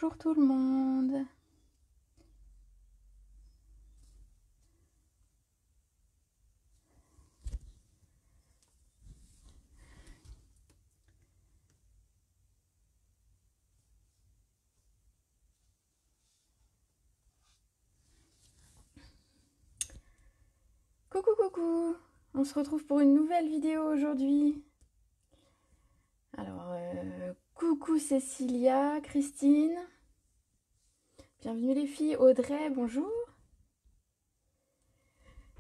Bonjour tout le monde. Coucou coucou. On se retrouve pour une nouvelle vidéo aujourd'hui. Alors, coucou Cécilia, Christine. Bienvenue les filles. Audrey, bonjour.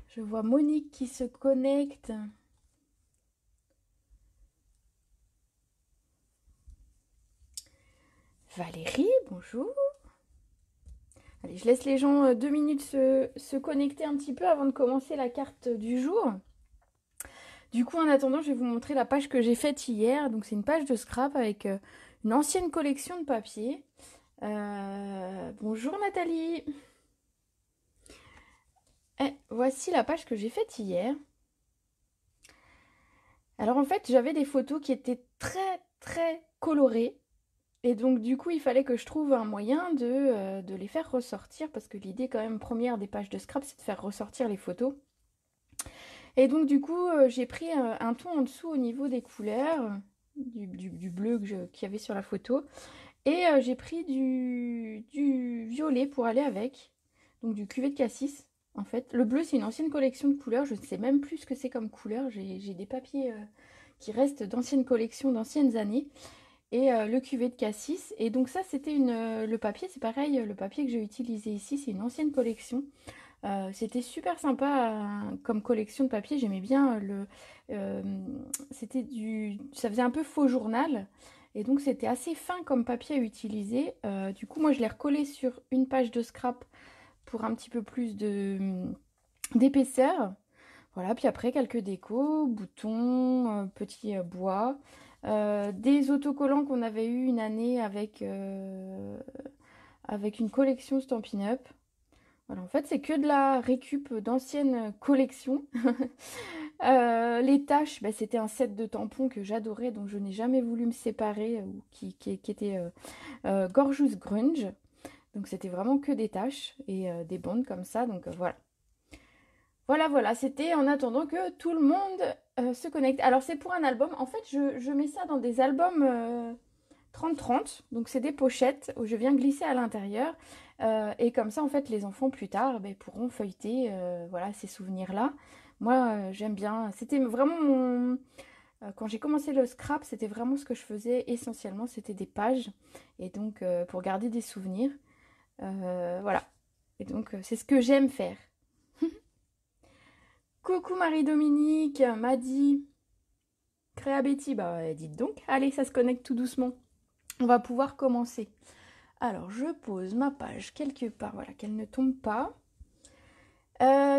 Je vois Monique qui se connecte. Valérie, bonjour. Allez, je laisse les gens 2 minutes se connecter un petit peu avant de commencer la carte du jour. Du coup, en attendant, je vais vous montrer la page que j'ai faite hier. Donc, c'est une page de scrap avec une ancienne collection de papier. Bonjour Nathalie. Voici la page que j'ai faite hier. Alors en fait, j'avais des photos qui étaient très colorées. Et donc du coup, il fallait que je trouve un moyen de les faire ressortir. Parce que l'idée quand même première des pages de scrap, c'est de faire ressortir les photos. Et donc du coup, j'ai pris un ton en dessous au niveau des couleurs. Du bleu qu'il y avait sur la photo. Et j'ai pris du violet pour aller avec. Donc du cuvet de cassis. En fait, le bleu, c'est une ancienne collection de couleurs. Je ne sais même plus ce que c'est comme couleur. J'ai des papiers qui restent d'anciennes collections, d'anciennes années. Et le cuvet de cassis. Et donc ça, c'était le papier, c'est pareil. Le papier que j'ai utilisé ici, c'est une ancienne collection. C'était super sympa comme collection de papier. J'aimais bien ça faisait un peu faux journal. Et donc c'était assez fin comme papier à utiliser. Du coup, moi, je l'ai recollé sur une page de scrap pour un petit peu plus d'épaisseur. Voilà, puis après quelques décos, boutons, petits bois, des autocollants qu'on avait eu une année avec une collection Stampin' Up. Voilà, en fait, c'est que de la récup d'anciennes collections. Les taches, bah, c'était un set de tampons que j'adorais, dont je n'ai jamais voulu me séparer, ou qui était Gorgeous Grunge. Donc c'était vraiment que des taches et des bandes comme ça, donc voilà. Voilà, c'était en attendant que tout le monde se connecte. Alors c'est pour un album, en fait je mets ça dans des albums 30-30, donc c'est des pochettes où je viens glisser à l'intérieur. Et comme ça en fait les enfants plus tard pourront feuilleter voilà, ces souvenirs-là. Moi j'aime bien, c'était vraiment quand j'ai commencé le scrap, c'était vraiment ce que je faisais essentiellement, c'était des pages. Et donc pour garder des souvenirs, voilà. Et donc c'est ce que j'aime faire. Coucou Marie-Dominique, Maddy, Créa Betty, bah dites donc, allez ça se connecte tout doucement. On va pouvoir commencer. Alors je pose ma page quelque part, voilà, qu'elle ne tombe pas.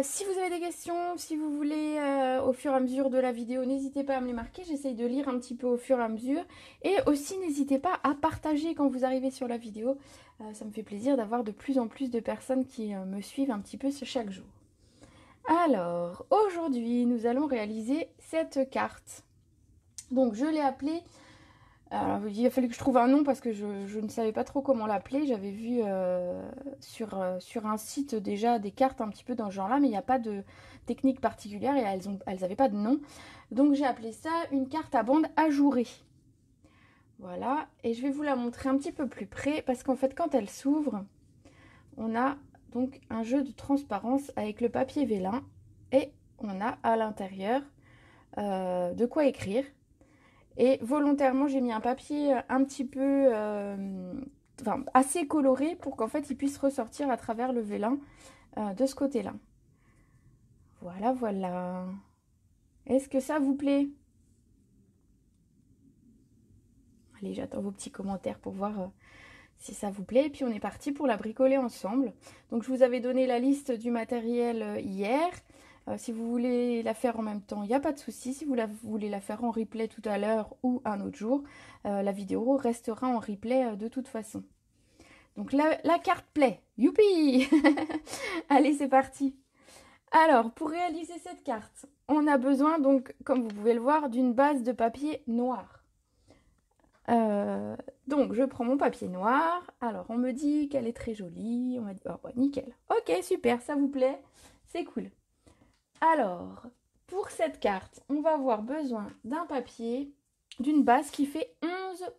Si vous avez des questions, si vous voulez au fur et à mesure de la vidéo, n'hésitez pas à me les marquer, j'essaye de lire un petit peu au fur et à mesure. Et aussi n'hésitez pas à partager quand vous arrivez sur la vidéo, ça me fait plaisir d'avoir de plus en plus de personnes qui me suivent un petit peu chaque jour. Alors, aujourd'hui, nous allons réaliser cette carte. Donc, je l'ai appelée... Alors, il a fallu que je trouve un nom parce que je ne savais pas trop comment l'appeler. J'avais vu sur un site déjà des cartes un petit peu dans ce genre-là, mais il n'y a pas de technique particulière et elles n'avaient pas de nom. Donc, j'ai appelé ça une carte à bande ajourée. Voilà, et je vais vous la montrer un petit peu plus près parce qu'en fait, quand elle s'ouvre, on a donc un jeu de transparence avec le papier vélin et on a à l'intérieur de quoi écrire. Et volontairement, j'ai mis un papier un petit peu assez coloré pour qu'en fait il puisse ressortir à travers le vélin de ce côté-là. Voilà. Est-ce que ça vous plaît? Allez, j'attends vos petits commentaires pour voir si ça vous plaît. Et puis on est parti pour la bricoler ensemble. Donc je vous avais donné la liste du matériel hier. Si vous voulez la faire en même temps, il n'y a pas de souci. Si vous voulez la faire en replay tout à l'heure ou un autre jour, la vidéo restera en replay de toute façon. Donc la carte plaît. Youpi. Allez, c'est parti. Alors, pour réaliser cette carte, on a besoin, donc, comme vous pouvez le voir, d'une base de papier noir. Donc, je prends mon papier noir. Alors, on me dit qu'elle est très jolie. On m'a dit, oh, ouais, nickel. Ok, super, ça vous plaît? C'est cool. Alors, pour cette carte, on va avoir besoin d'un papier, d'une base qui fait 11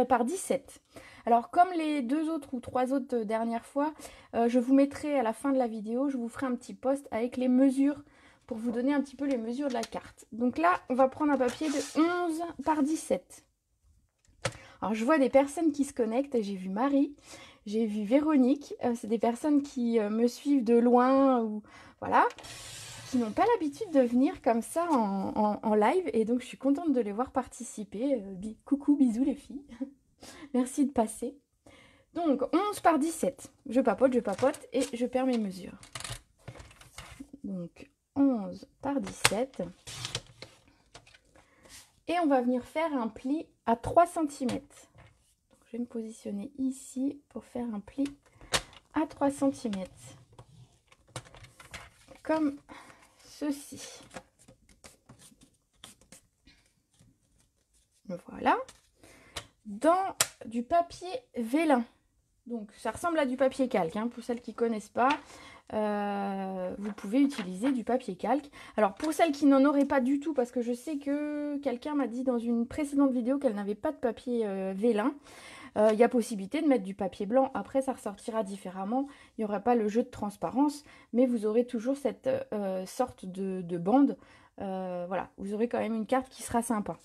par 17. Alors, comme les 2 autres ou 3 autres dernières fois, je vous mettrai à la fin de la vidéo, je vous ferai un petit post avec les mesures pour vous donner un petit peu les mesures de la carte. Donc là, on va prendre un papier de 11 par 17. Alors, je vois des personnes qui se connectent. J'ai vu Marie, j'ai vu Véronique. C'est des personnes qui me suivent de loin ou voilà, qui n'ont pas l'habitude de venir comme ça en live. Et donc, je suis contente de les voir participer. Coucou, bisous les filles. Merci de passer. Donc, 11 par 17. Je papote et je perds mes mesures. Donc, 11 par 17. Et on va venir faire un pli à 3 cm. Donc, je vais me positionner ici pour faire un pli à 3 cm. Comme ceci. Voilà. Dans du papier vélin. Donc, ça ressemble à du papier calque. Hein, pour celles qui ne connaissent pas, vous pouvez utiliser du papier calque. Alors, pour celles qui n'en auraient pas du tout, parce que je sais que quelqu'un m'a dit dans une précédente vidéo qu'elle n'avait pas de papier vélin, il y a possibilité de mettre du papier blanc. Après, ça ressortira différemment. Il n'y aura pas le jeu de transparence, mais vous aurez toujours cette sorte de bande. Voilà, vous aurez quand même une carte qui sera sympa.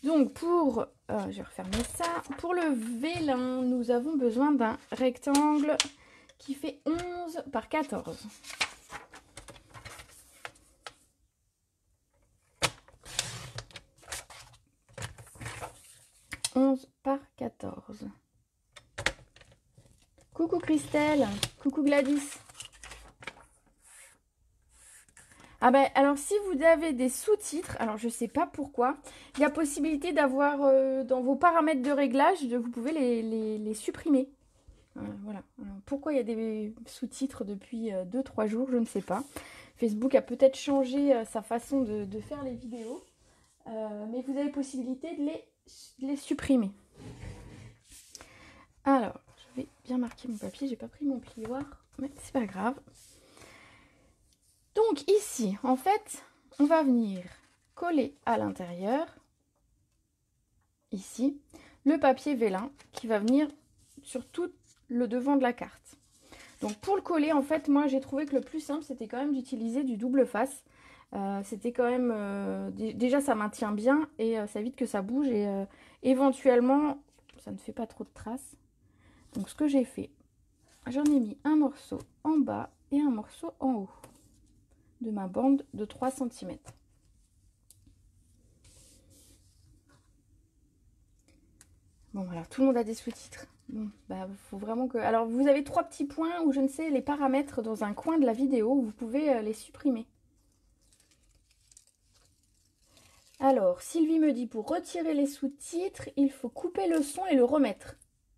Donc pour, je vais refermer ça, pour le vélin, nous avons besoin d'un rectangle qui fait 11 par 14. Par 14. Coucou Christelle, coucou Gladys. Ah ben, alors si vous avez des sous-titres, alors je sais pas pourquoi, il y a possibilité d'avoir dans vos paramètres de réglage, vous pouvez les supprimer. Voilà. Alors, pourquoi il y a des sous-titres depuis 2-3 jours, je ne sais pas. Facebook a peut-être changé sa façon de faire les vidéos, mais vous avez possibilité de les supprimer. Alors, je vais bien marquer mon papier, j'ai pas pris mon plioir, mais c'est pas grave. Donc ici, en fait, on va venir coller à l'intérieur, ici, le papier vélin qui va venir sur tout le devant de la carte. Donc pour le coller, en fait, moi j'ai trouvé que le plus simple, c'était quand même d'utiliser du double face. C'était quand même... déjà, ça maintient bien et ça évite que ça bouge et éventuellement, ça ne fait pas trop de traces. Donc ce que j'ai fait, j'en ai mis un morceau en bas et un morceau en haut de ma bande de 3 cm. Bon, alors tout le monde a des sous-titres. Bon, bah, faut vraiment que... Alors, vous avez 3 petits points où je ne sais les paramètres dans un coin de la vidéo. Vous pouvez les supprimer. Alors, Sylvie me dit, pour retirer les sous-titres, il faut couper le son et le remettre.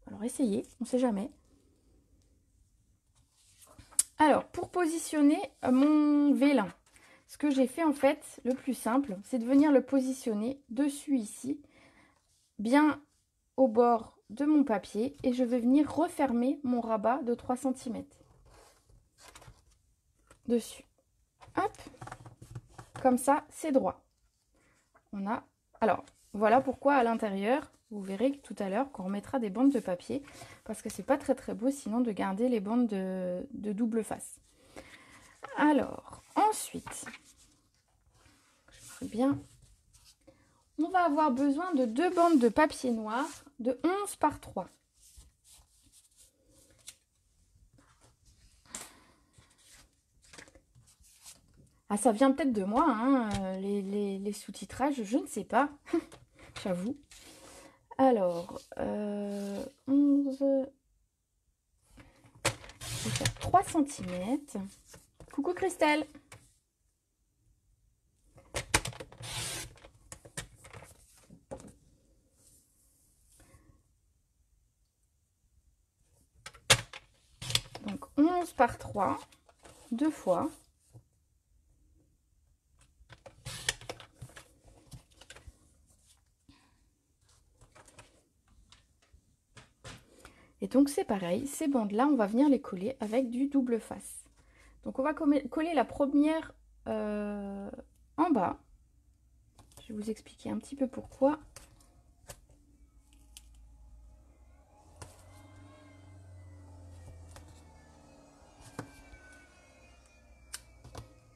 Alors, essayez, on ne sait jamais. Alors, pour positionner mon vélin, ce que j'ai fait en fait, le plus simple, c'est de venir le positionner dessus ici, bien au bord de mon papier, et je vais venir refermer mon rabat de 3 cm dessus. Hop, comme ça, c'est droit. On a... Alors, voilà pourquoi à l'intérieur, vous verrez tout à l'heure qu'on remettra des bandes de papier, parce que c'est pas très très beau sinon de garder les bandes de double face. Alors, ensuite, je bien, on va avoir besoin de 2 bandes de papier noir de 11 par 3. Ah, ça vient peut-être de moi, hein, les sous-titrages, je ne sais pas, j'avoue. Alors, 11, je vais faire 3 cm. Coucou Christelle. Donc 11 par 3, 2 fois. Et donc c'est pareil, ces bandes-là, on va venir les coller avec du double face. Donc on va coller la première en bas. Je vais vous expliquer un petit peu pourquoi.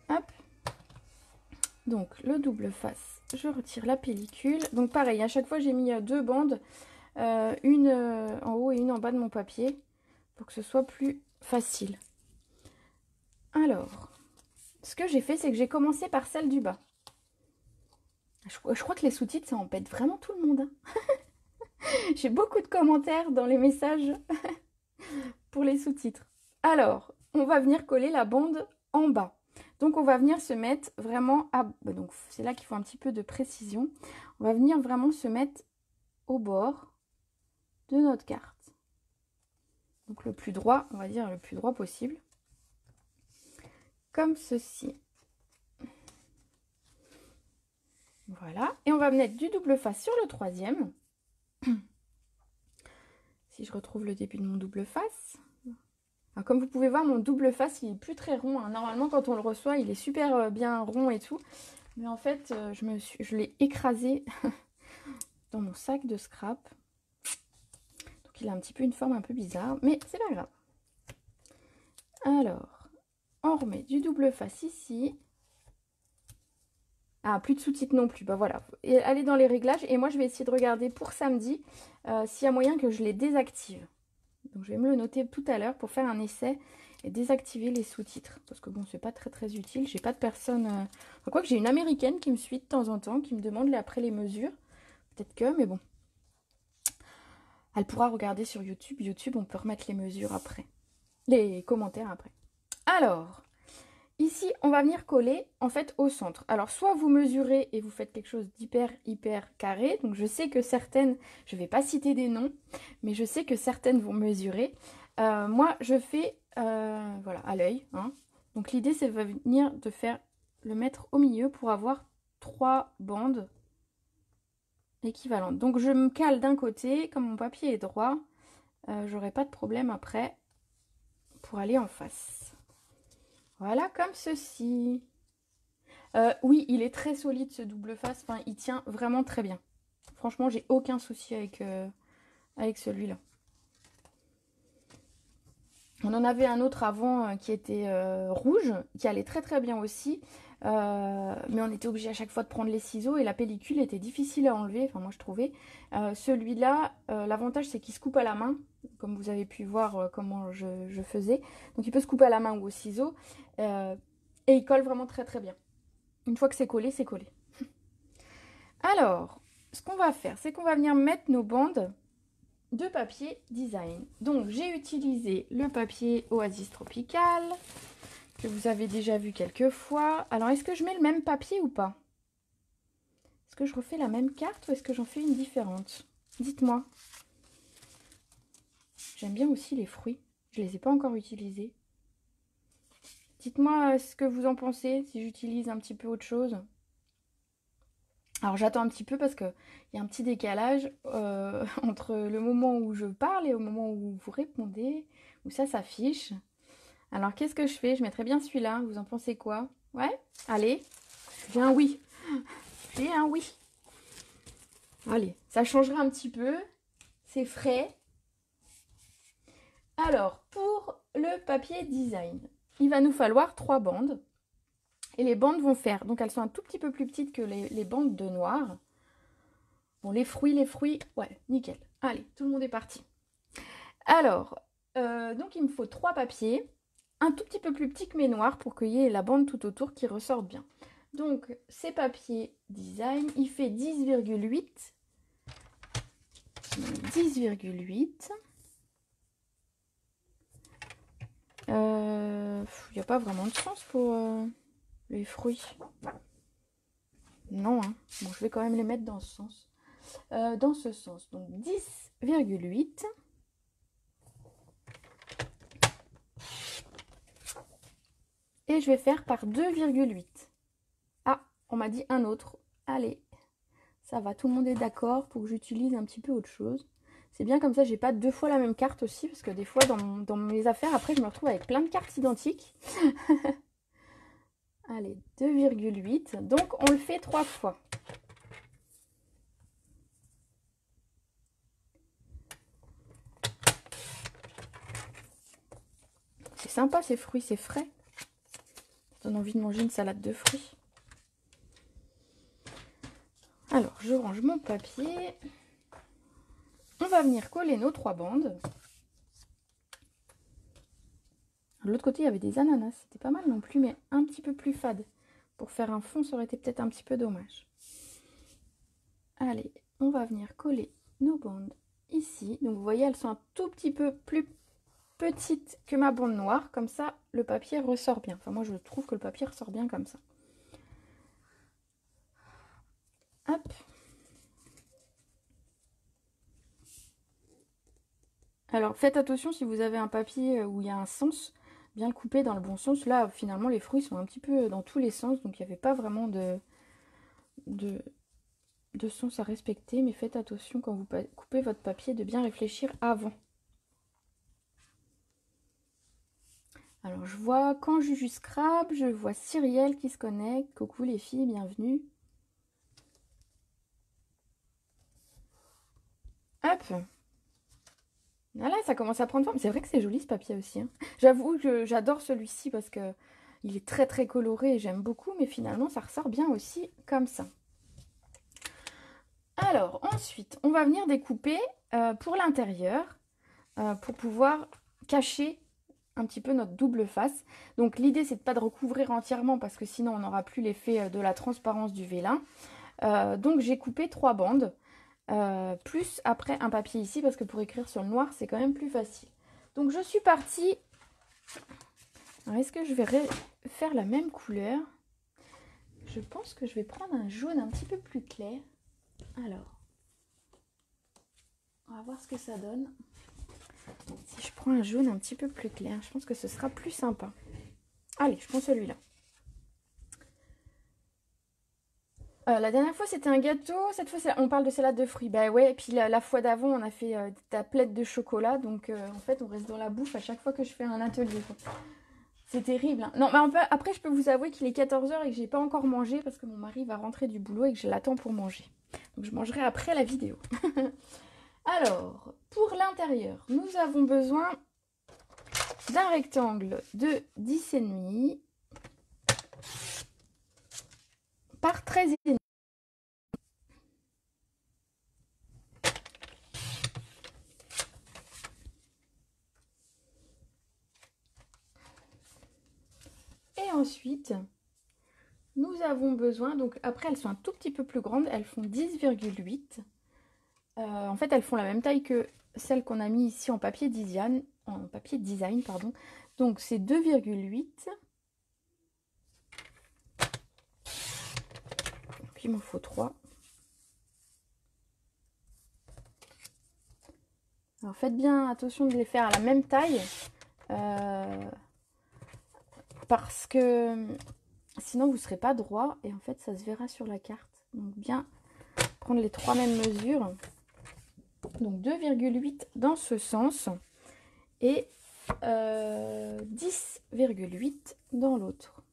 Hop. Donc le double face, je retire la pellicule. Donc pareil, à chaque fois j'ai mis deux bandes, une en haut et une en bas de mon papier, pour que ce soit plus facile. Alors, ce que j'ai fait, c'est que j'ai commencé par celle du bas. Je crois que les sous-titres, ça embête vraiment tout le monde. Hein. J'ai beaucoup de commentaires dans les messages pour les sous-titres. Alors, on va venir coller la bande en bas. Donc, on va venir se mettre vraiment à... Donc, c'est là qu'il faut un petit peu de précision. On va venir vraiment se mettre au bord de notre carte. Donc, le plus droit, on va dire le plus droit possible. Comme ceci. Voilà. Et on va mettre du double face sur le troisième. Si je retrouve le début de mon double face. Alors, comme vous pouvez voir, mon double face, il est plus très rond. Hein. Normalement, quand on le reçoit, il est super bien rond et tout. Mais en fait, je l'ai écrasé dans mon sac de scrap. Donc, il a un petit peu une forme un peu bizarre. Mais c'est pas grave. Alors, on remet du double face ici. Ah, plus de sous-titres non plus. Bah voilà. Et allez dans les réglages. Et moi, je vais essayer de regarder pour samedi s'il y a moyen que je les désactive. Donc, je vais me le noter tout à l'heure pour faire un essai et désactiver les sous-titres. Parce que bon, c'est pas très très utile. J'ai pas de personne... Enfin, quoi que j'ai une américaine qui me suit de temps en temps, qui me demande après les mesures. Peut-être que, mais bon. Elle pourra regarder sur YouTube. YouTube, on peut remettre les mesures après. Les commentaires après. Alors... Ici, on va venir coller en fait au centre. Alors, soit vous mesurez et vous faites quelque chose d'hyper carré. Donc, je sais que certaines, je ne vais pas citer des noms, mais je sais que certaines vont mesurer. Moi, je fais voilà, à l'œil. Hein. Donc, l'idée, c'est de venir le mettre au milieu pour avoir 3 bandes équivalentes. Donc, je me cale d'un côté, comme mon papier est droit, j'aurai pas de problème après pour aller en face. Voilà, comme ceci. Oui, il est très solide ce double face. Enfin, il tient vraiment très bien. Franchement, j'ai aucun souci avec celui-là. On en avait un autre avant qui était rouge, qui allait très très bien aussi. Mais on était obligé à chaque fois de prendre les ciseaux et la pellicule était difficile à enlever. Enfin, moi je trouvais. Celui-là, l'avantage c'est qu'il se coupe à la main. Comme vous avez pu voir comment je faisais. Donc il peut se couper à la main ou au ciseau. Et il colle vraiment très très bien. Une fois que c'est collé, c'est collé. Alors, ce qu'on va faire, c'est qu'on va venir mettre nos bandes de papier design. Donc j'ai utilisé le papier Oasis Tropical, que vous avez déjà vu quelques fois. Alors est-ce que je mets le même papier ou pas? Est-ce que je refais la même carte ou est-ce que j'en fais une différente? Dites-moi. J'aime bien aussi les fruits. Je ne les ai pas encore utilisés. Dites-moi ce que vous en pensez, si j'utilise un petit peu autre chose. Alors j'attends un petit peu parce qu'il y a un petit décalage entre le moment où je parle et au moment où vous répondez, où ça s'affiche. Alors qu'est-ce que je fais? Je mettrais bien celui-là, vous en pensez quoi? Ouais? Allez, j'ai un oui. J'ai un oui. Allez, ça changera un petit peu. C'est frais. Alors, pour le papier design, il va nous falloir 3 bandes. Et les bandes vont faire, donc elles sont un tout petit peu plus petites que les bandes de noir. Bon, les fruits, ouais, nickel. Allez, tout le monde est parti. Alors, donc il me faut 3 papiers, un tout petit peu plus petit que mes noirs pour qu'il y ait la bande tout autour qui ressorte bien. Donc, ces papiers design, il fait 10,8. 10,8. Il n'y a pas vraiment de sens pour les fruits. Non, hein. Bon, je vais quand même les mettre dans ce sens. Dans ce sens, donc 10,8. Et je vais faire par 2,8. Ah, on m'a dit un autre. Allez, ça va, tout le monde est d'accord pour que j'utilise un petit peu autre chose. C'est bien comme ça, j'ai pas deux fois la même carte aussi, parce que des fois dans mes affaires, après je me retrouve avec plein de cartes identiques. Allez, 2,8. Donc on le fait 3 fois. C'est sympa ces fruits, c'est frais. Ça donne envie de manger une salade de fruits. Alors, je range mon papier. On va venir coller nos 3 bandes. De l'autre côté, il y avait des ananas. C'était pas mal non plus, mais un petit peu plus fade. Pour faire un fond, ça aurait été peut-être un petit peu dommage. Allez, on va venir coller nos bandes ici. Donc, vous voyez, elles sont un tout petit peu plus petites que ma bande noire. Comme ça, le papier ressort bien. Enfin, moi, je trouve que le papier ressort bien comme ça. Hop. Alors, faites attention si vous avez un papier où il y a un sens, bien le couper dans le bon sens. Là, finalement, les fruits sont un petit peu dans tous les sens, donc il n'y avait pas vraiment de sens à respecter. Mais faites attention quand vous coupez votre papier de bien réfléchir avant. Alors, je vois quand Juju Scrap, je vois Cyrielle qui se connecte. Coucou les filles, bienvenue. Hop. Voilà, ça commence à prendre forme. C'est vrai que c'est joli ce papier aussi. Hein. J'avoue que j'adore celui-ci parce que il est très très coloré et j'aime beaucoup. Mais finalement, ça ressort bien aussi comme ça. Alors, ensuite, on va venir découper pour l'intérieur pour pouvoir cacher un petit peu notre double face. Donc, l'idée, c'est de pas de recouvrir entièrement parce que sinon, on n'aura plus l'effet de la transparence du vélin. Donc, j'ai coupé 3 bandes. Plus après un papier ici parce que pour écrire sur le noir c'est quand même plus facile. Donc je suis partie. Est-ce que je vais faire la même couleur? Je pense que je vais prendre un jaune un petit peu plus clair. Alors, on va voir ce que ça donne. Si je prends un jaune un petit peu plus clair, je pense que ce sera plus sympa. Allez, je prends celui-là. La dernière fois c'était un gâteau, cette fois on parle de salade de fruits. Bah ouais, et puis la fois d'avant on a fait des tablettes de chocolat, donc en fait on reste dans la bouffe à chaque fois que je fais un atelier. C'est terrible. Hein. Non, mais après je peux vous avouer qu'il est 14 h et que j'ai pas encore mangé parce que mon mari va rentrer du boulot et que je l'attends pour manger. Donc je mangerai après la vidéo. Alors, pour l'intérieur, nous avons besoin d'un rectangle de 10,5 par 13,5. Et ensuite, nous avons besoin, donc après elles sont un tout petit peu plus grandes, elles font 10,8. En fait, elles font la même taille que celles qu'on a mis ici en papier design, pardon. Donc c'est 2,8. Puis il m'en faut 3. Alors faites bien attention de les faire à la même taille. Parce que sinon vous ne serez pas droit et en fait ça se verra sur la carte. Donc bien prendre les 3 mêmes mesures. Donc 2,8 dans ce sens et 10,8 dans l'autre.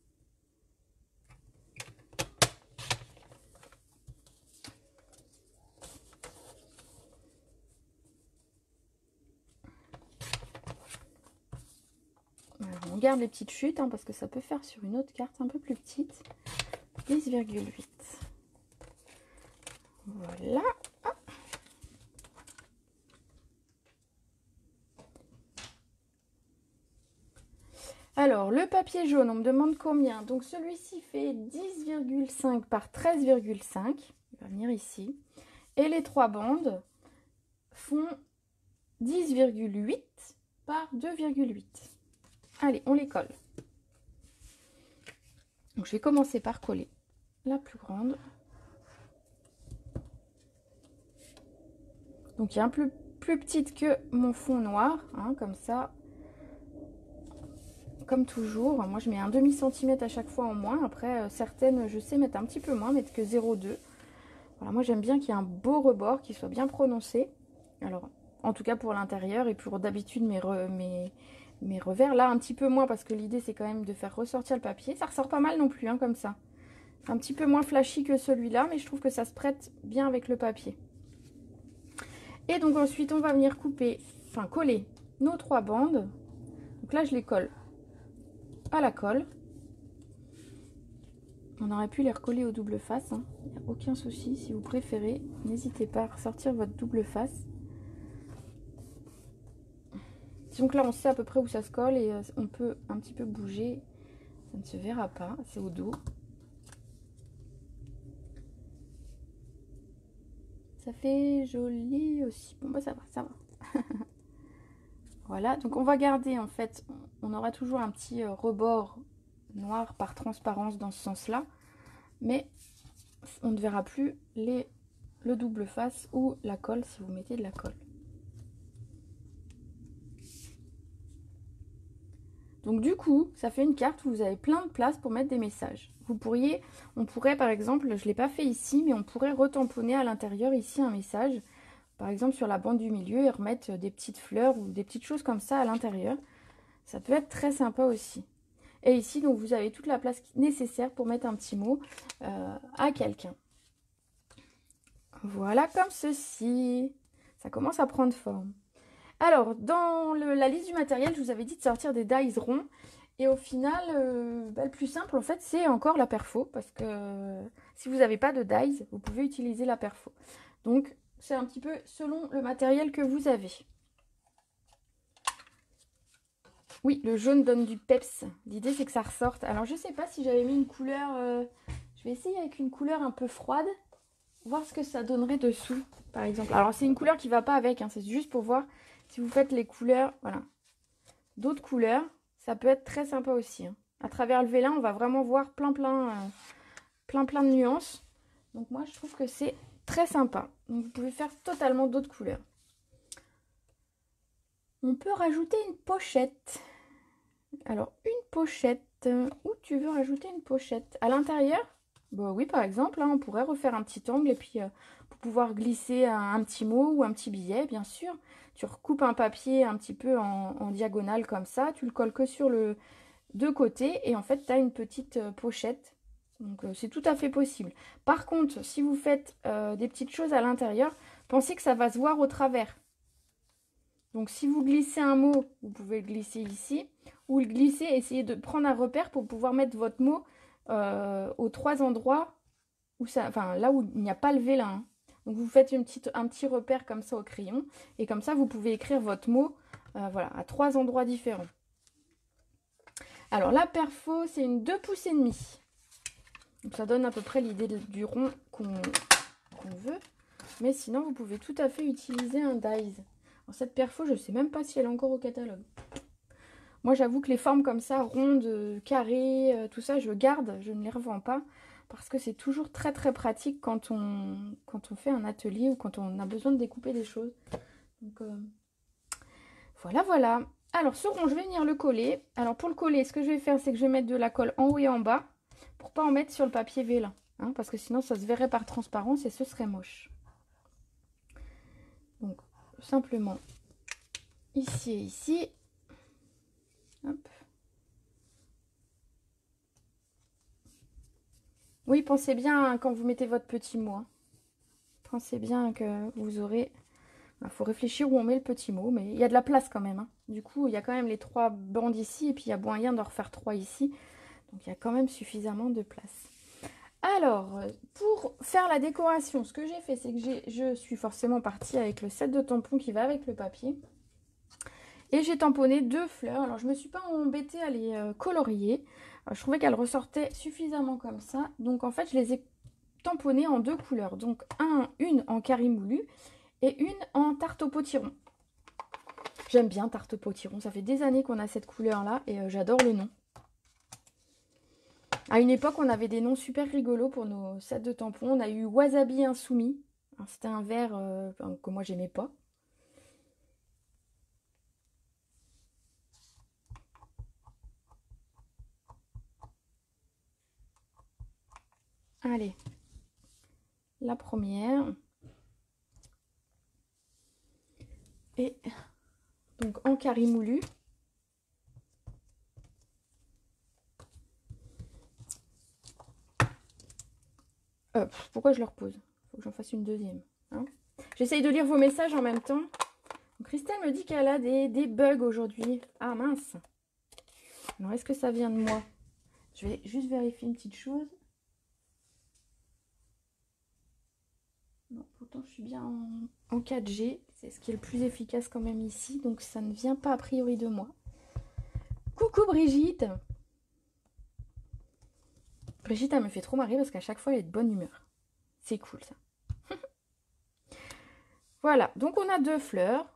On garde les petites chutes hein, parce que ça peut faire sur une autre carte un peu plus petite. 10,8. Voilà. Alors, le papier jaune, on me demande combien. Donc, celui-ci fait 10,5 par 13,5. Il va venir ici. Et les 3 bandes font 10,8 par 2,8. Allez, on les colle. Donc, je vais commencer par coller la plus grande. Donc, il est un peu plus petite que mon fond noir, hein, comme ça. Comme toujours, moi je mets un demi-centimètre à chaque fois en moins. Après, certaines, je sais mettre un petit peu moins, mettre que 0,2. Voilà, moi j'aime bien qu'il y ait un beau rebord, qui soit bien prononcé. Alors, En tout cas pour l'intérieur et pour d'habitude mes revers. Là un petit peu moins parce que l'idée c'est quand même de faire ressortir le papier. Ça ressort pas mal non plus hein, comme ça. Un petit peu moins flashy que celui-là, mais je trouve que ça se prête bien avec le papier. Et donc ensuite on va venir coller nos 3 bandes. Donc là je les colle à la colle. On aurait pu les recoller au double face, hein. Il n'y a aucun souci. Si vous préférez, n'hésitez pas à ressortir votre double face. Donc là on sait à peu près où ça se colle et on peut un petit peu bouger. Ça ne se verra pas, c'est au dos. Ça fait joli aussi. Bon bah ça va, ça va. Voilà, donc on va garder en fait, on aura toujours un petit rebord noir par transparence dans ce sens-là. Mais on ne verra plus le double face ou la colle si vous mettez de la colle. Donc du coup, ça fait une carte où vous avez plein de place pour mettre des messages. On pourrait par exemple, je ne l'ai pas fait ici, mais on pourrait retamponner à l'intérieur ici un message. Par exemple sur la bande du milieu et remettre des petites fleurs ou des petites choses comme ça à l'intérieur. Ça peut être très sympa aussi. Et ici, donc vous avez toute la place nécessaire pour mettre un petit mot à quelqu'un. Voilà comme ceci. Ça commence à prendre forme. Alors, dans la liste du matériel, je vous avais dit de sortir des dies ronds. Et au final, le plus simple, en fait, c'est encore la perfo. Parce que si vous n'avez pas de dies, vous pouvez utiliser la perfo. Donc, c'est un petit peu selon le matériel que vous avez. Oui, le jaune donne du peps. L'idée, c'est que ça ressorte. Alors, je ne sais pas si j'avais mis une couleur... je vais essayer avec une couleur un peu froide. Voir ce que ça donnerait dessous, par exemple. Alors, c'est une couleur qui ne va pas avec. Hein, c'est juste pour voir si vous faites les couleurs... Voilà. D'autres couleurs, ça peut être très sympa aussi. Hein. À travers le vélin, on va vraiment voir plein de nuances. Donc, moi, je trouve que c'est très sympa. Donc, vous pouvez faire totalement d'autres couleurs. On peut rajouter une pochette. Alors, une pochette. Où tu veux rajouter une pochette? À l'intérieur? Bah oui, par exemple, hein, on pourrait refaire un petit angle et puis pour pouvoir glisser un petit mot ou un petit billet, bien sûr. Tu recoupes un papier un petit peu en diagonale comme ça. Tu le colles que sur le deux côtés et en fait, tu as une petite pochette. Donc, c'est tout à fait possible. Par contre, si vous faites des petites choses à l'intérieur, pensez que ça va se voir au travers. Donc, si vous glissez un mot, vous pouvez le glisser ici. Ou le glisser, essayez de prendre un repère pour pouvoir mettre votre mot aux 3 endroits où ça, enfin, là où il n'y a pas le vélin. Hein. Donc, vous faites un petit repère comme ça au crayon. Et comme ça, vous pouvez écrire votre mot voilà, à 3 endroits différents. Alors, la perfo, c'est une 2 pouces et demi. Donc, ça donne à peu près l'idée du rond qu'on veut. Mais sinon, vous pouvez tout à fait utiliser un dies. Alors, cette perfo, je ne sais même pas si elle est encore au catalogue. Moi, j'avoue que les formes comme ça, rondes, carrées, tout ça, je garde, je ne les revends pas. Parce que c'est toujours très très pratique quand on fait un atelier ou quand on a besoin de découper des choses. Donc, voilà, voilà. Alors, ce rond, je vais venir le coller. Alors, pour le coller, ce que je vais faire, c'est que je vais mettre de la colle en haut et en bas. Pour pas en mettre sur le papier vélin. Hein, parce que sinon, ça se verrait par transparence et ce serait moche. Donc, simplement, ici et ici. Hop. Oui, pensez bien hein, quand vous mettez votre petit mot. Hein. Pensez bien que vous aurez... Il faut réfléchir où on met le petit mot, mais il y a de la place quand même. Hein. Du coup, il y a quand même les 3 bandes ici, et puis il y a moyen d'en refaire 3 ici. Donc, il y a quand même suffisamment de place. Alors, pour faire la décoration, ce que j'ai fait, c'est que je suis forcément partie avec le set de tampons qui va avec le papier. Et j'ai tamponné 2 fleurs. Alors, je ne me suis pas embêtée à les colorier. Je trouvais qu'elles ressortaient suffisamment comme ça. Donc, en fait, je les ai tamponnées en 2 couleurs. Donc, une en carimoulu et une en tarte au potiron. J'aime bien tarte au potiron. Ça fait des années qu'on a cette couleur-là et j'adore le nom. À une époque, on avait des noms super rigolos pour nos sets de tampons. On a eu Wasabi Insoumis. C'était un vert que moi, j'aimais pas. Allez, la première. carré moulu. Pourquoi je le repose? Faut que j'en fasse une deuxième. Hein. J'essaye de lire vos messages en même temps. Donc, Christelle me dit qu'elle a des bugs aujourd'hui. Ah mince. Alors, est-ce que ça vient de moi? Je vais juste vérifier une petite chose. Non, pourtant, je suis bien en 4G. C'est ce qui est le plus efficace quand même ici. Donc, ça ne vient pas a priori de moi. Coucou Brigitte. Brigitte, elle me fait trop marrer parce qu'à chaque fois, elle est de bonne humeur. C'est cool, ça. Voilà. Donc, on a 2 fleurs.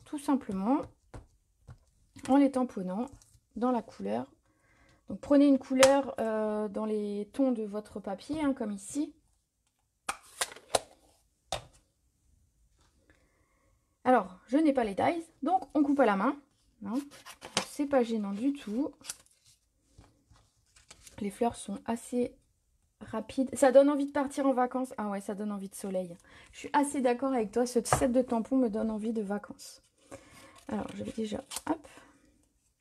Tout simplement. En les tamponnant dans la couleur. Donc, prenez une couleur dans les tons de votre papier, hein, comme ici. Alors, je n'ai pas les dies, donc on coupe à la main. Hein. C'est pas gênant du tout. Les fleurs sont assez rapides. Ça donne envie de partir en vacances. Ah ouais, ça donne envie de soleil. Je suis assez d'accord avec toi. Ce set de tampons me donne envie de vacances. Alors, je vais déjà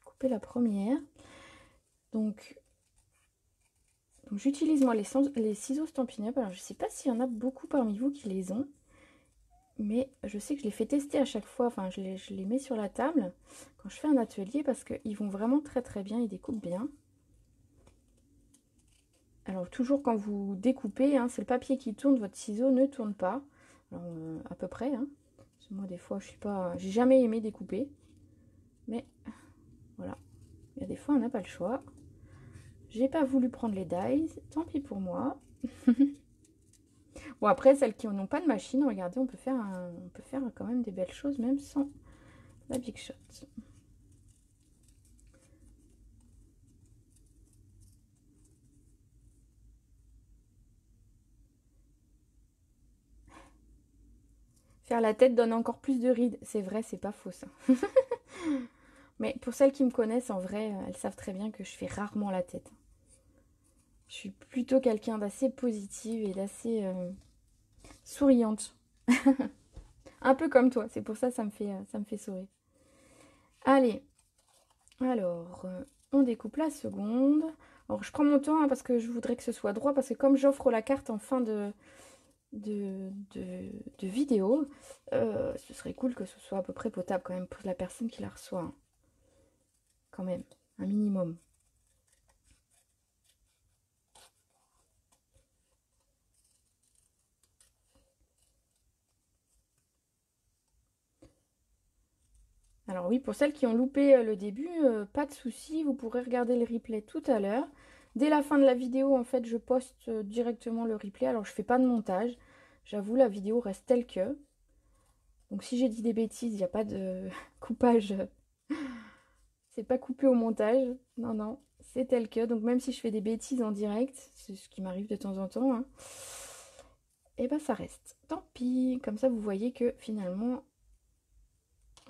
couper la première. Donc j'utilise moi les ciseaux Stampin' Up. Alors, je ne sais pas s'il y en a beaucoup parmi vous qui les ont. Mais je sais que je les fais tester à chaque fois. Enfin, je les mets sur la table quand je fais un atelier parce qu'ils vont vraiment très très bien. Ils découpent bien. Alors, toujours quand vous découpez, hein, c'est le papier qui tourne. Votre ciseau ne tourne pas. Alors, à peu près. Hein. Moi, des fois, je suis pas... J'ai jamais aimé découper. Mais voilà. Il y a des fois, on n'a pas le choix. J'ai pas voulu prendre les dies. Tant pis pour moi. Bon, après, celles qui n'ont pas de machine, regardez, on peut faire quand même des belles choses, même sans la Big Shot. Faire la tête donne encore plus de rides. C'est vrai, c'est pas faux, ça. Mais pour celles qui me connaissent, en vrai, elles savent très bien que je fais rarement la tête. Je suis plutôt quelqu'un d'assez positive et d'assez souriante. Un peu comme toi, c'est pour ça que ça me fait sourire. Allez, alors, on découpe la seconde. Alors, je prends mon temps hein, parce que je voudrais que ce soit droit, parce que comme j'offre la carte en fin de vidéo, ce serait cool que ce soit à peu près potable quand même pour la personne qui la reçoit. Hein. Quand même, un minimum. Alors oui, pour celles qui ont loupé le début, pas de souci, vous pourrez regarder le replay tout à l'heure. Dès la fin de la vidéo, en fait, je poste directement le replay. Alors, je fais pas de montage. J'avoue, la vidéo reste telle que. Donc, si j'ai dit des bêtises, il n'y a pas de coupage. C'est pas coupé au montage. Non, non, c'est tel que. Donc, même si je fais des bêtises en direct, c'est ce qui m'arrive de temps en temps, hein, et ben ça reste. Tant pis. Comme ça, vous voyez que finalement...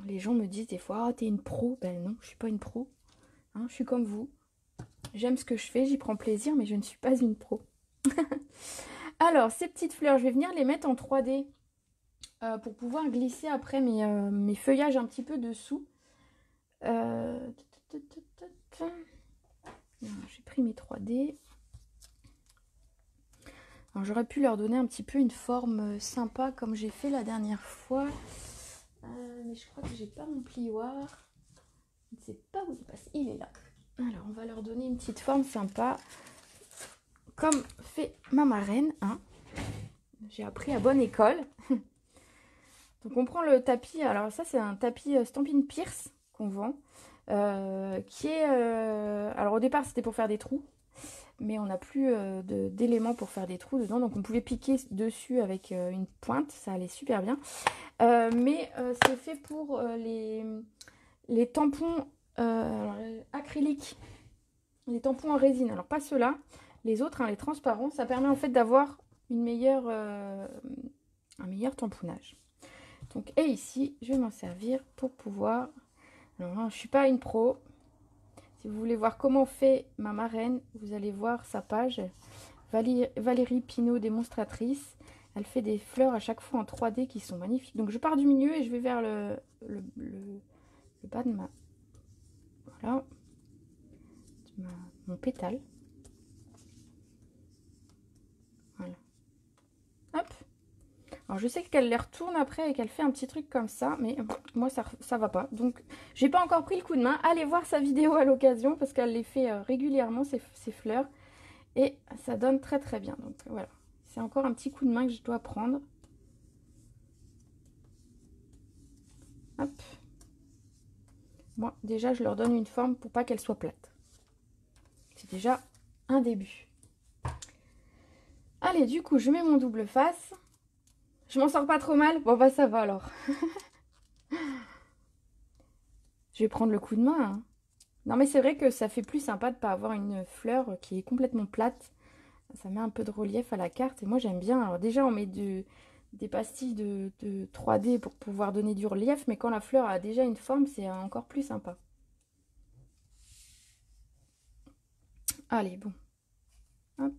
Les gens me disent des fois, oh, t'es une pro. Ben non, je suis pas une pro. Hein, je suis comme vous. J'aime ce que je fais, j'y prends plaisir, mais je ne suis pas une pro. Alors, ces petites fleurs, je vais venir les mettre en 3D pour pouvoir glisser après mes feuillages un petit peu dessous. J'ai pris mes 3D. Alors, j'aurais pu leur donner un petit peu une forme sympa comme j'ai fait la dernière fois. Mais je crois que j'ai pas mon plioir. Je ne sais pas où il passe. Il est là. Alors, on va leur donner une petite forme sympa. Comme fait ma marraine. Hein. J'ai appris à bonne école. Donc, on prend le tapis. Alors, ça, c'est un tapis Stampin' Pierce qu'on vend. Qui est... alors, au départ, c'était pour faire des trous. Mais on n'a plus d'éléments pour faire des trous dedans. Donc, on pouvait piquer dessus avec une pointe. Ça allait super bien. Mais c'est fait pour les tampons acryliques. Les tampons en résine. Alors, pas ceux-là. Les autres, hein, les transparents. Ça permet en fait d'avoir un meilleur tamponnage. Donc, et ici, je vais m'en servir pour pouvoir... Alors, je ne suis pas une pro. Si vous voulez voir comment fait ma marraine, vous allez voir sa page. Valérie Pinault, démonstratrice. Elle fait des fleurs à chaque fois en 3D qui sont magnifiques. Donc je pars du milieu et je vais vers le bas de ma... Voilà. Mon pétale. Voilà. Hop. Alors je sais qu'elle les retourne après et qu'elle fait un petit truc comme ça, mais moi ça va pas. Donc j'ai pas encore pris le coup de main. Allez voir sa vidéo à l'occasion parce qu'elle les fait régulièrement ces fleurs. Et ça donne très très bien. Donc voilà. C'est encore un petit coup de main que je dois prendre. Hop. Moi déjà je leur donne une forme pour pas qu'elle soit plate. C'est déjà un début. Allez, du coup je mets mon double face. Je m'en sors pas trop mal. Bon bah ça va alors. Je vais prendre le coup de main. Hein. Non mais c'est vrai que ça fait plus sympa de pas avoir une fleur qui est complètement plate. Ça met un peu de relief à la carte et moi j'aime bien. Alors déjà on met des pastilles de 3D pour pouvoir donner du relief, mais quand la fleur a déjà une forme, c'est encore plus sympa. Allez, bon. Hop.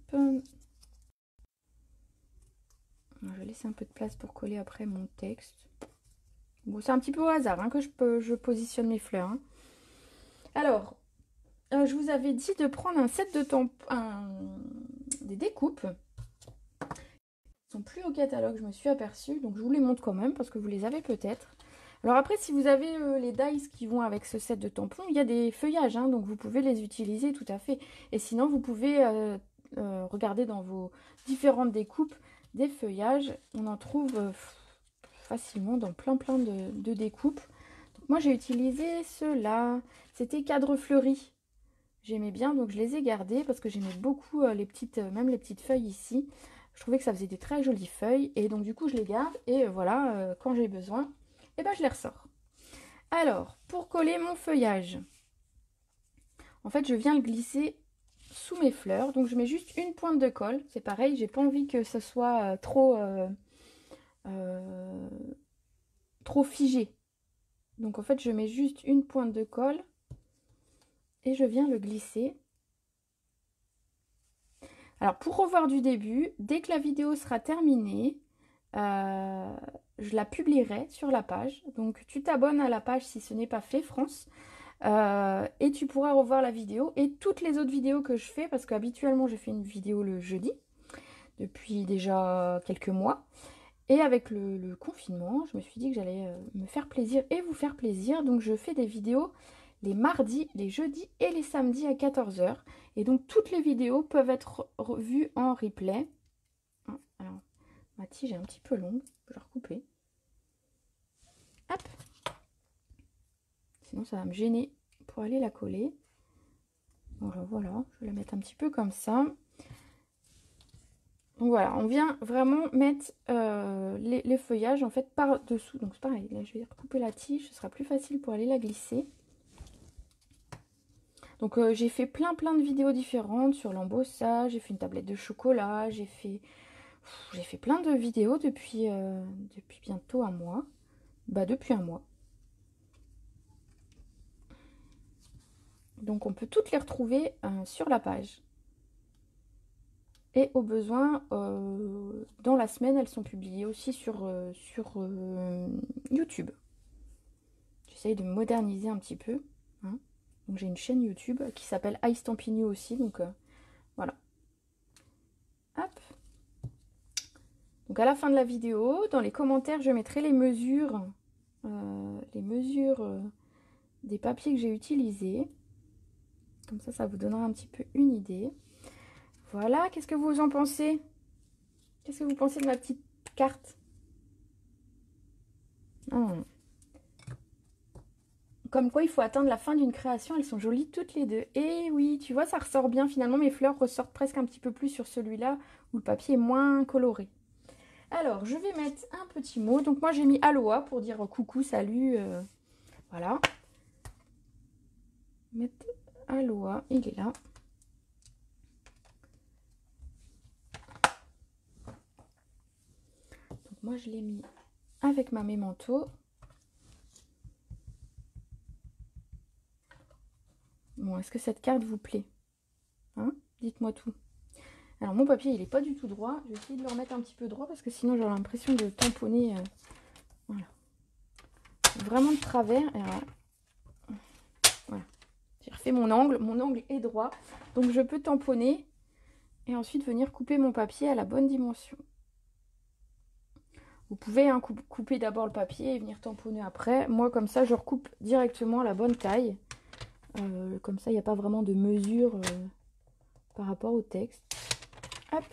Je vais laisser un peu de place pour coller après mon texte. Bon, c'est un petit peu au hasard hein, que je positionne mes fleurs. Hein. Alors, je vous avais dit de prendre un set de des découpes. Ils sont plus au catalogue, je me suis aperçue. Donc, je vous les montre quand même parce que vous les avez peut-être. Alors après, si vous avez les dies qui vont avec ce set de tampons, il y a des feuillages. Hein, donc, vous pouvez les utiliser tout à fait. Et sinon, vous pouvez regarder dans vos différentes découpes des feuillages. On en trouve... facilement dans plein de découpes. Donc moi j'ai utilisé ceux-là, c'était cadre fleuri. J'aimais bien donc je les ai gardés parce que j'aimais beaucoup les petites, même les petites feuilles ici. Je trouvais que ça faisait des très jolies feuilles et donc du coup je les garde et voilà quand j'ai besoin, et ben je les ressors. Alors pour coller mon feuillage, en fait je viens le glisser sous mes fleurs, donc je mets juste une pointe de colle. C'est pareil, j'ai pas envie que ce soit trop figé. Donc en fait, je mets juste une pointe de colle et je viens le glisser. Alors pour revoir du début, dès que la vidéo sera terminée, je la publierai sur la page. Donc tu t'abonnes à la page si ce n'est pas fait, France. Et tu pourras revoir la vidéo et toutes les autres vidéos que je fais, parce qu'habituellement je fais une vidéo le jeudi, depuis déjà quelques mois. Et avec le confinement, je me suis dit que j'allais me faire plaisir et vous faire plaisir. Donc je fais des vidéos les mardis, les jeudis et les samedis à 14 h. Et donc toutes les vidéos peuvent être vues en replay. Alors, ma tige est un petit peu longue, je vais la recouper. Hop. Sinon ça va me gêner pour aller la coller. Voilà, je vais la mettre un petit peu comme ça. Donc voilà, on vient vraiment mettre les feuillages en fait par-dessous. Donc c'est pareil, là je vais recouper la tige, ce sera plus facile pour aller la glisser. Donc j'ai fait plein de vidéos différentes sur l'embossage, j'ai fait une tablette de chocolat, j'ai fait plein de vidéos depuis bientôt un mois. Bah depuis un mois. Donc on peut toutes les retrouver sur la page. Et au besoin, dans la semaine, elles sont publiées aussi sur YouTube. J'essaye de me moderniser un petit peu. Hein. Donc j'ai une chaîne YouTube qui s'appelle Ice Stampignou aussi. Donc voilà. Hop. Donc à la fin de la vidéo, dans les commentaires, je mettrai les mesures des papiers que j'ai utilisés. Comme ça vous donnera un petit peu une idée. Voilà, qu'est-ce que vous en pensez? Qu'est-ce que vous pensez de ma petite carte? Comme quoi, il faut atteindre la fin d'une création. Elles sont jolies toutes les deux. Et oui, tu vois, ça ressort bien. Finalement, mes fleurs ressortent presque un petit peu plus sur celui-là, où le papier est moins coloré. Alors, je vais mettre un petit mot. Donc, moi, j'ai mis Aloha pour dire coucou, salut. Voilà. Mettre Aloha, il est là. Donc, moi, je l'ai mis avec ma mémento. Bon, est-ce que cette carte vous plaît? Hein? Dites-moi tout. Alors, mon papier, il n'est pas du tout droit. Je vais essayer de le remettre un petit peu droit parce que sinon, j'aurai l'impression de tamponner. Voilà. Vraiment de travers. Et voilà. parfait. Mon angle est droit. Donc je peux tamponner et ensuite venir couper mon papier à la bonne dimension. Vous pouvez couper d'abord le papier et venir tamponner après. Moi, comme ça, je recoupe directement à la bonne taille. Comme ça, il n'y a pas vraiment de mesure par rapport au texte. Hop.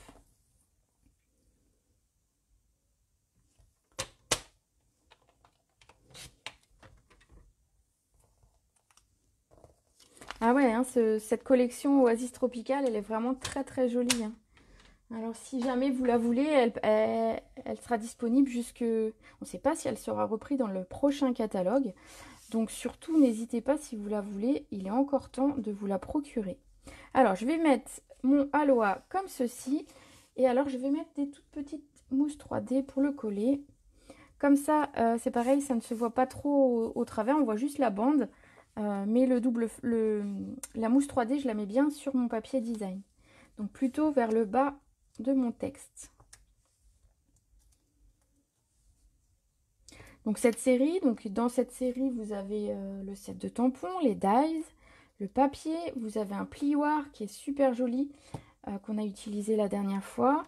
Ah ouais, hein, cette collection Oasis Tropicale, elle est vraiment très très jolie. Hein. Alors si jamais vous la voulez, elle sera disponible jusque... On ne sait pas si elle sera reprise dans le prochain catalogue. Donc surtout, n'hésitez pas si vous la voulez, il est encore temps de vous la procurer. Alors je vais mettre mon Aloha comme ceci. Et alors je vais mettre des toutes petites mousses 3D pour le coller. Comme ça, c'est pareil, ça ne se voit pas trop au travers, on voit juste la bande. Mais la mousse 3D, je la mets bien sur mon papier design. Donc plutôt vers le bas de mon texte. Donc dans cette série, vous avez le set de tampons, les dies, le papier, vous avez un plioir qui est super joli, qu'on a utilisé la dernière fois.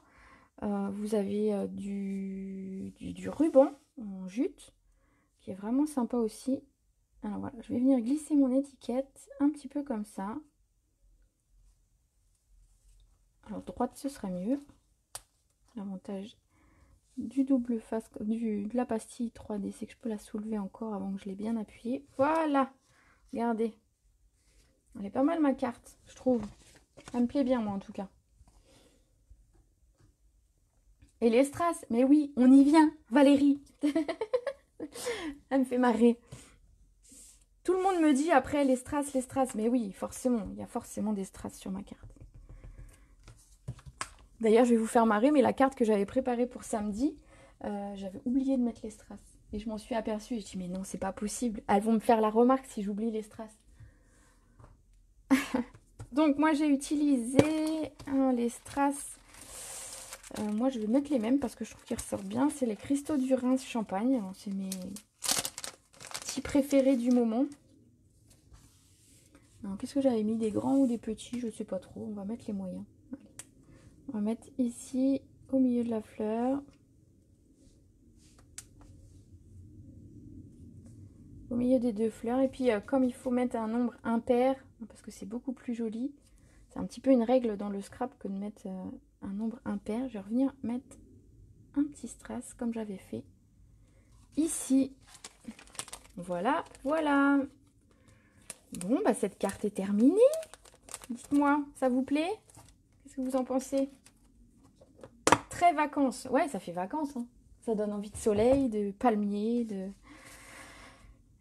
Vous avez du ruban en jute, qui est vraiment sympa aussi. Alors voilà, je vais venir glisser mon étiquette un petit peu comme ça. Alors droite, ce serait mieux. L'avantage du double face, de la pastille 3D, c'est que je peux la soulever encore avant que je l'ai bien appuyée. Voilà, regardez. Elle est pas mal ma carte, je trouve. Elle me plaît bien moi en tout cas. Et les strass, mais oui, on y vient, Valérie. Elle me fait marrer. Tout le monde me dit après les strass. Mais oui, forcément, il y a forcément des strass sur ma carte. D'ailleurs, je vais vous faire marrer, mais la carte que j'avais préparée pour samedi, j'avais oublié de mettre les strass. Et je m'en suis aperçue et je dis mais non, c'est pas possible. Elles vont me faire la remarque si j'oublie les strass. Donc moi j'ai utilisé les strass. Moi je vais mettre les mêmes parce que je trouve qu'ils ressortent bien. C'est les cristaux du Reims Champagne. C'est mes petits préférés du moment. Qu'est-ce que j'avais mis, des grands ou des petits? Je sais pas trop. On va mettre les moyens. Allez. On va mettre ici au milieu de la fleur. Au milieu des deux fleurs. Et puis comme il faut mettre un nombre impair, parce que c'est beaucoup plus joli. C'est un petit peu une règle dans le scrap que de mettre un nombre impair. Je vais revenir mettre un petit strass comme j'avais fait ici. Voilà, voilà. Bon, bah cette carte est terminée. Dites-moi, ça vous plaît? Qu'est-ce que vous en pensez? Très vacances. Ouais, ça fait vacances. Hein. Ça donne envie de soleil, de palmier, de...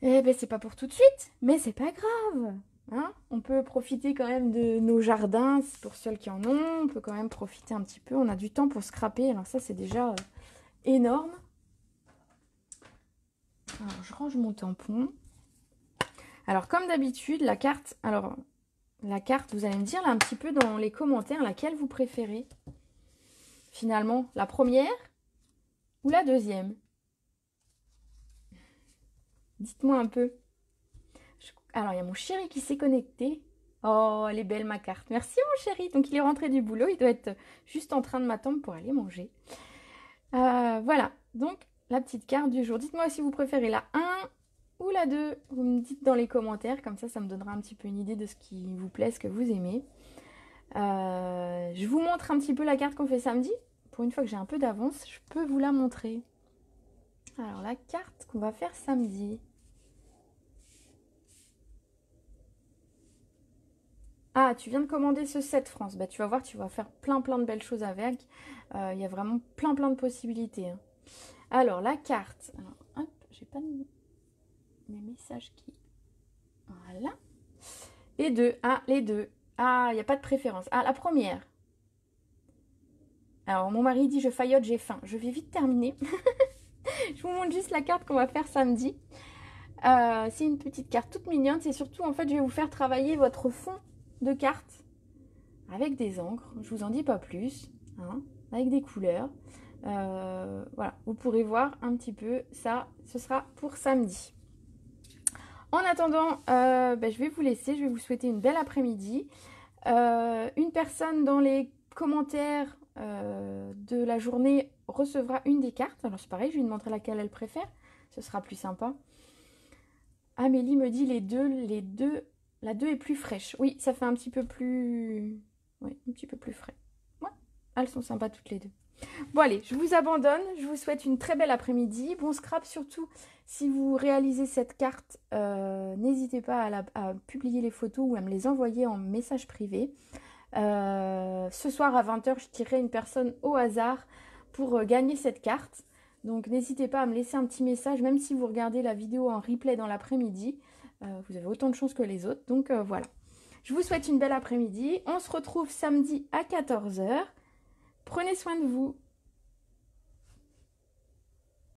Eh ben, c'est pas pour tout de suite, mais c'est pas grave. Hein, on peut profiter quand même de nos jardins, pour ceux qui en ont. On peut quand même profiter un petit peu. On a du temps pour scraper. Alors ça, c'est déjà énorme. Alors, je range mon tampon. Alors, comme d'habitude, la carte, vous allez me dire là un petit peu dans les commentaires laquelle vous préférez. Finalement, la première ou la deuxième? Dites-moi un peu. Alors, il y a mon chéri qui s'est connecté. Oh, elle est belle ma carte. Merci mon chéri. Donc, il est rentré du boulot. Il doit être juste en train de m'attendre pour aller manger. Voilà. Donc, la petite carte du jour. Dites-moi si vous préférez la 1 ou la 2. Vous me dites dans les commentaires. Comme ça me donnera un petit peu une idée de ce qui vous plaît, ce que vous aimez. Je vous montre un petit peu la carte qu'on fait samedi. Pour une fois que j'ai un peu d'avance, je peux vous la montrer. Alors, la carte qu'on va faire samedi. Ah, tu viens de commander ce set France. Bah, tu vas voir, tu vas faire plein de belles choses avec. Il y a vraiment plein de possibilités. Hein. Alors, la carte. Alors, hop, j'ai pas mes messages qui... Voilà. Les deux. Ah, les deux. Ah, il n'y a pas de préférence. Ah, la première. Alors, mon mari dit, je faillote, j'ai faim. Je vais vite terminer. Je vous montre juste la carte qu'on va faire samedi. C'est une petite carte toute mignonne. C'est surtout, en fait, je vais vous faire travailler votre fond de carte avec des encres. Je vous en dis pas plus. Hein, avec des couleurs. Voilà, vous pourrez voir un petit peu ça. Ce sera pour samedi. En attendant, je vais vous laisser, je vais vous souhaiter une belle après-midi. Une personne dans les commentaires de la journée recevra une des cartes. Alors c'est pareil, je vais lui montrer laquelle elle préfère, ce sera plus sympa. Amélie me dit les deux, la 2 est plus fraîche. Oui, ça fait un petit peu plus... Oui, un petit peu plus frais. Ouais, elles sont sympas toutes les deux. Bon allez, je vous abandonne, je vous souhaite une très belle après-midi. Bon scrap surtout, si vous réalisez cette carte, n'hésitez pas à publier les photos ou à me les envoyer en message privé. Ce soir à 20 h, je tirerai une personne au hasard pour gagner cette carte. Donc n'hésitez pas à me laisser un petit message, même si vous regardez la vidéo en replay dans l'après-midi. Vous avez autant de chance que les autres. Donc voilà. Je vous souhaite une belle après-midi. On se retrouve samedi à 14 h. Prenez soin de vous.